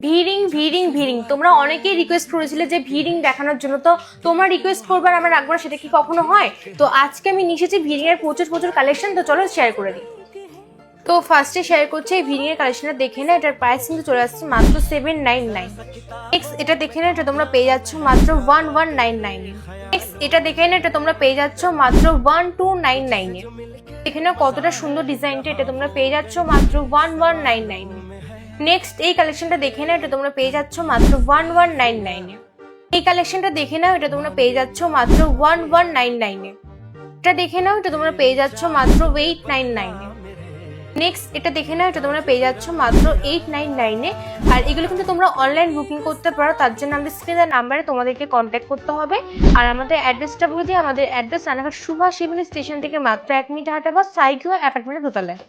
ভিড়িং ভিড়িং ভিড়িং, তোমরা অনেকেই রিকোয়েস্ট করেছিলে যে ভিড়িং দেখানোর জন্য। তো তোমরা রিকোয়েস্ট করবার আমার রাখবো না, সেটা কি কখনো হয়? তো আজকে আমি নিয়ে এসেছি ভিড়িং এর প্রচুর প্রচুর কালেকশন। তো চলো শেয়ার করে দিই। তো ফার্স্টে শেয়ার করছি এই ভিড়িং এর কালেকশনটা দেখে না। এটার প্রাইস কিন্তু চলে আসছে মাত্র 799। নেক্সট এটা দেখে না, এটা তোমরা পেয়ে যাচ্ছ মাত্র 1199 এ। নেক্সট এটা দেখে না, এটা তোমরা পেয়ে যাচ্ছ মাত্র 1299 এ। দেখে না কতটা সুন্দর ডিজাইনটা, এটা তোমরা পেয়ে যাচ্ছ মাত্র 1199 এ। নেক্সট এই কালেকশনটা দেখে নাও, এটা তোমরা পেয়ে যাচ্ছ মাত্র 1199 এ। এই কালেকশনটা দেখে নাও, এটা তোমরা পেয়ে যাচ্ছ মাত্র 1199 এ। এটা দেখে নাও, এটা তোমরা পেয়ে যাচ্ছ মাত্র 899 এ। নেক্সট এটা দেখে নাও, এটা তোমরা পেয়ে যাচ্ছ মাত্র 899 এ। আর এগুলো কিন্তু তোমরা অনলাইন বুকিং করতে পারো, তার জন্য আমাদের স্ক্রিনের নাম্বারে তোমাদেরকে কন্ট্যাক্ট করতে হবে। আর আমাদের অ্যাড্রেসটা বলে দিই, আমাদের অ্যাড্রেস রানাঘাট সুভাষ শিবনী স্টেশন থেকে মাত্র 1 মিনিট হাঁটা বা সাইকিউ অ্যাপার্টমেন্টের দোতলায়।